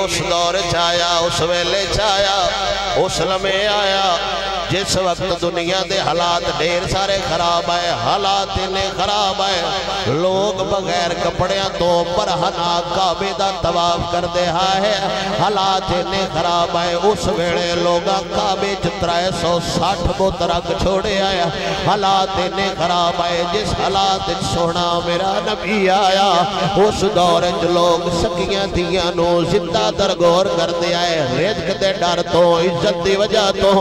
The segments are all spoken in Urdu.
اس دور چایا اس ویلے چایا اس لمحے آیا جس وقت دنیا دے حالات ڈھیر سارے خراب آئے حالات انہیں خراب آئے لوگ بغیر کپڑیاں تو برہنا کعبے دا طواف کر دے ہے حالات انہیں خراب آئے اس ویڑے لوگاں کعبے 360 بت رکھ چھوڑے آیا حالات انہیں خراب آئے جس حالات سونا میرا نبی آیا اس دور لوگ سکیاں دیاں نو زندہ درگور کر دے آئے رزق دے ڈر تو عزت دی وجہ تو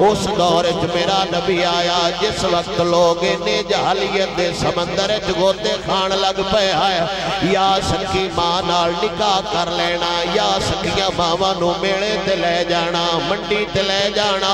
اس دور میرا نبی آیا جس وقت لوگ انہیں جہلیت دے سمندر گوتے کھان لگ پہ آیا یا سکی ماں نال نکاح کر لینا یا سکیاں ماں نو میڑے تے لے جانا منڈی تے لے جانا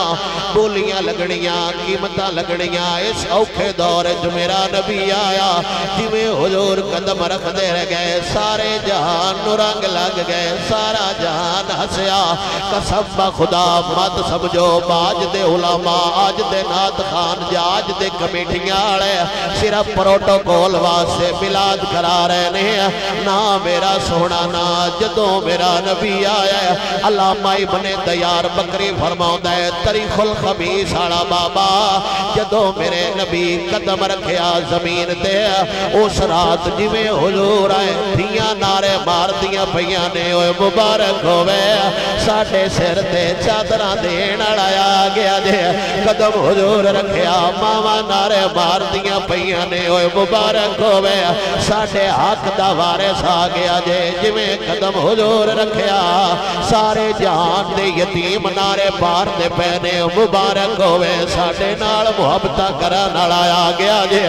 بولیاں لگڑیاں قیمتاں لگڑیاں اس اوکھے دور میرا نبی آیا جویں حضور قدم رکھ دے رہ گئے سارے جہان نو رنگ لگ گئے سارا جہان ہسیا قسم خدا مت سمجھو باج دے علماء آج دے نات خان جاج دے کمیٹیاں آڑے صرف پروٹوکول واسے ملاد کرا رہے ہیں نا میرا سونا نا جدوں میرا نبی آیا ہے علامہ ابن دیار بکری فرماؤں دے تاریخ الخمیس آڑا بابا جدوں میرے نبی قدم رکھیا زمین دے اس رات جویں حضور آئے دیاں نارے مار دیاں پہیاں نے اوے مبارک ہوئے ساڑھے سر تے چادران دین اڑایا گیا دے قدم حضور رکھیا ماما نارے مار دیاں پہیاں نے اوے مبارک ہوئے ساڑھے حق دا وارث آ گیا جے جویں قدم حضور رکھیا سارے جہان دے یتیم نارے پار دے پہنے مبارک ہوئے ساڑھے نال محبتہ کرا نڑایا گیا جے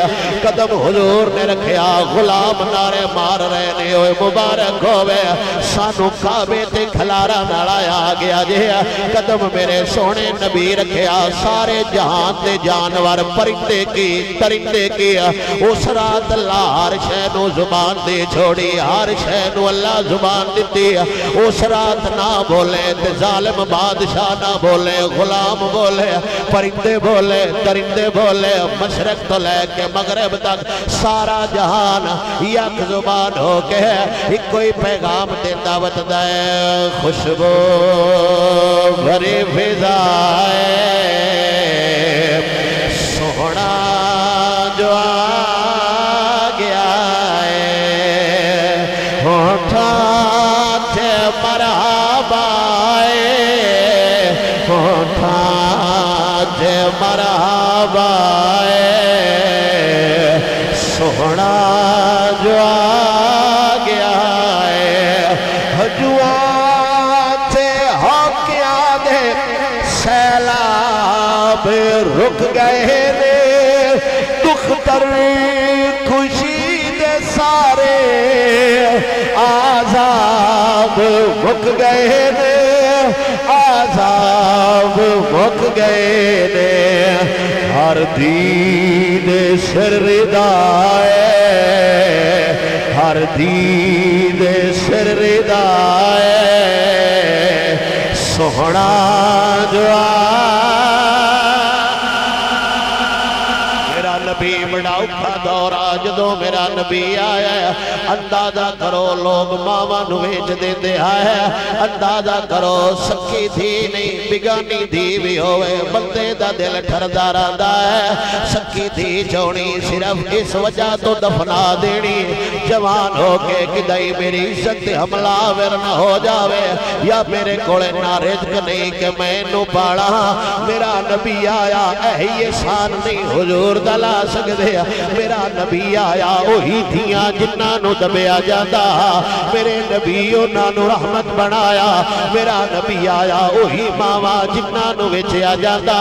قدم حضور نے رکھیا غلام نارے مار رہنے ہوئے مبارک ہوئے سانو کعبے تے کھلارا نڑایا گیا جے قدم میرے سونے نبی رکھیا سارے جہان دے جانور پرندے کی ترندے کی اس رات اللہ ہر شہنو زبان دے چھوڑی ہر شہنو اللہ زبان دیتی اس رات نہ بولے تے ظالم بادشاہ نہ بولے غلام بولے پرندے بولے ترندے بولے مشرق تو لے کے مغرب تک سارا جہان یک زبان ہو کے ایک کوئی پیغام دے دعوت دے خوشبو بھری فضائے سونا جو آگیا ہے ہوٹھا تھے مرحبا ہوٹھا تھے مرحبا سونا جو آگیا ہے حجوان تھے ہوکیا دے سیلاب رک گئے دے دختر خوشی دے سارے عذاب مک گئے دے عذاب مک گئے دے ہر دید سر ردائے ہر دید سر ردائے سونا جو میرا نبی بڑا اکھا دورا جدو میرا نبی آیا ہے اندازہ کرو لوگ ماما نویج دیتے آئے اندازہ کرو سکی تھی نہیں بگانی تھی بھی ہوئے بندے دا دل ٹھردار آدھا ہے سکی تھی چونی صرف اس وجہ تو دفنا دینی جوان ہو کے کدائی میری عزت حملہ ورنہ ہو جاوے یا میرے کوڑے نہ رزق نہیں کہ میں نو پاڑا میرا نبی آیا اے شان نہیں حضور دلا سکتے میرا نبی آیا وہی دھیاں جنہ نو دبیا جاتا میرے نبی انہاں نو رحمت بنایا میرا نبی آیا وہی ماما جنہ نو وچیا جاتا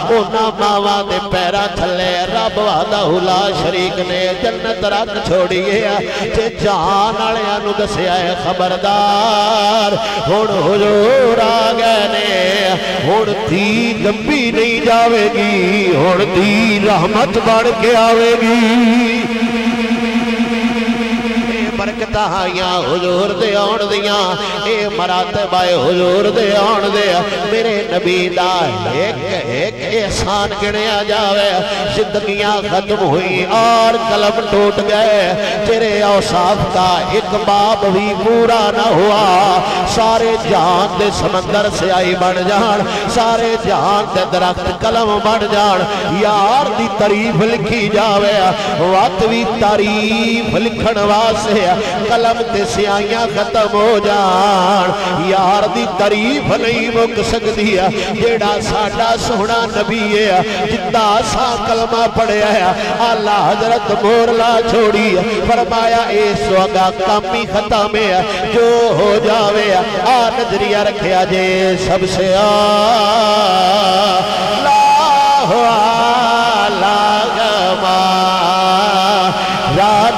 انہاں ماما دے پیرا تھلے رب وحدہ لا شریک نے جنت رکھ چھوڑیے جے جان آلیاں نو دسیا ہے خبردار ہن حضور آ گئے نے ہن تھی دبی نہیں جاوے گی ہن تھی رحمت بڑھ کے آوے گی برکت انتہائیاں حضور دے آن دیاں اے مراتب آئے حضور دے آن دے میرے نبی دا ایک احسان گنیا جاوے زندگیاں ختم ہوئی اور قلم ٹوٹ گئے تیرے اوصاف کا ایک باب بھی پورا نہ ہوا سارے جہان دے سمندر سے آئی بڑھ جان سارے جہان دے درخت قلم بڑھ جان یار دی تعریف لکھی جاوے وقت بھی تعریف لکھن واسے قلم تے سیاہیاں ختم ہو جان یار دی تعریف نہیں مک سکتی جیڑا ساڈا سونا نبی ہے جتنا سا کلمہ پڑھیا ہے اللہ حضرت مور لا چھوڑی فرمایا اے سوگا کامی ختم ہے جو ہو جاوے نظریہ رکھیا جے سب سے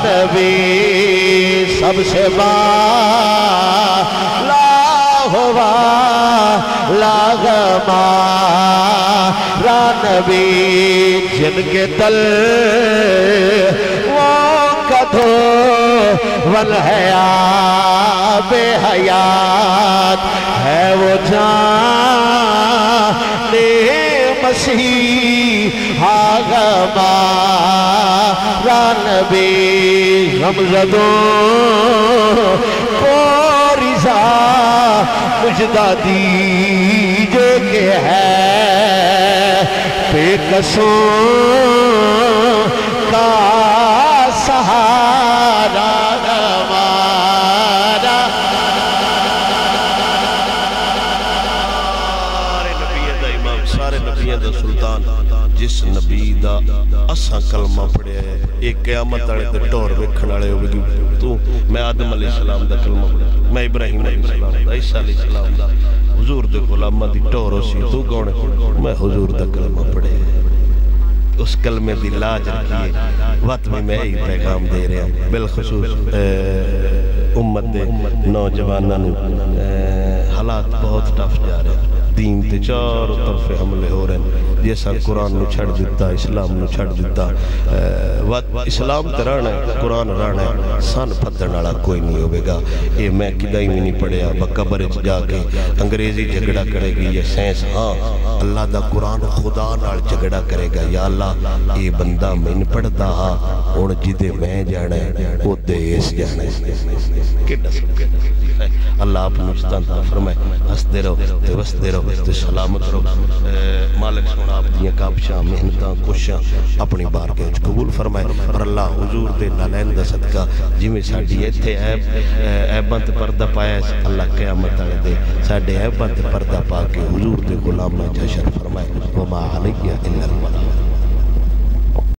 نبی سب سے نبی جن کے دل وہ کدھو ون حیات بے حیات ہے وہ جان مسیح ہمارا نبی غمزدوں کو رضا مجدہ دیجے کہ ہے بے قصوں کا سہارا ہمارا سارے نبیوں دا سلطان جس نبی دا اساں کلمہ پڑھے ہے ایک قیامت آلے دے ٹور ویکھن والے ہوگی تو میں آدم علیہ السلام دا کلمہ پڑھا میں ابراہیم علیہ السلام دا عیسیٰ علیہ السلام دا حضور دے غلامہ دی ٹور ہو سی تو کون ہے میں حضور دا کلمہ پڑھے اس کلمے دی لاج رکھیے وقت میں ہی پیغام دے رہے ہیں بالخصوص امت دے نوجوانوں حالات بہت ٹف جا رہے ہیں دین تے چاروں طرف حملے ہو رہے ہیں جیسا قرآن نو چھڑ دیتا اسلام نو چھڑ دیتا اسلام تے رانا ہے قرآن رانا ہے سان پھدن والا کوئی نہیں ہوئے گا یہ میں کدائی میں نہیں پڑھیا بقبر جا کے انگریزی جھگڑا کرے گی یہ سینس ہاں اللہ دا قرآن خدا نال جھگڑا کرے گا یا اللہ یہ بندہ میں نہیں پڑھتا ہاں اور جدے میں جانا ہے وہ دیس جانا ہے اللہ اپنے مستانتا فرمائے ہستے رہو تے وستے رہو تے سلامت رہو مالک سونا آپ دیاں کابشاں محنتاں کوشاں اپنی بارگاہ قبول فرمائے اور اللہ حضور دے نالین دا صدقہ جمیں ساڑھی ایتھے عیباں تے پردہ پایا ہے اللہ قیامت آلے دے ساڑھے عیباں تے پردہ پا کے حضور دے غلامہ جشر فرمائے وما علیہ الا البلاغ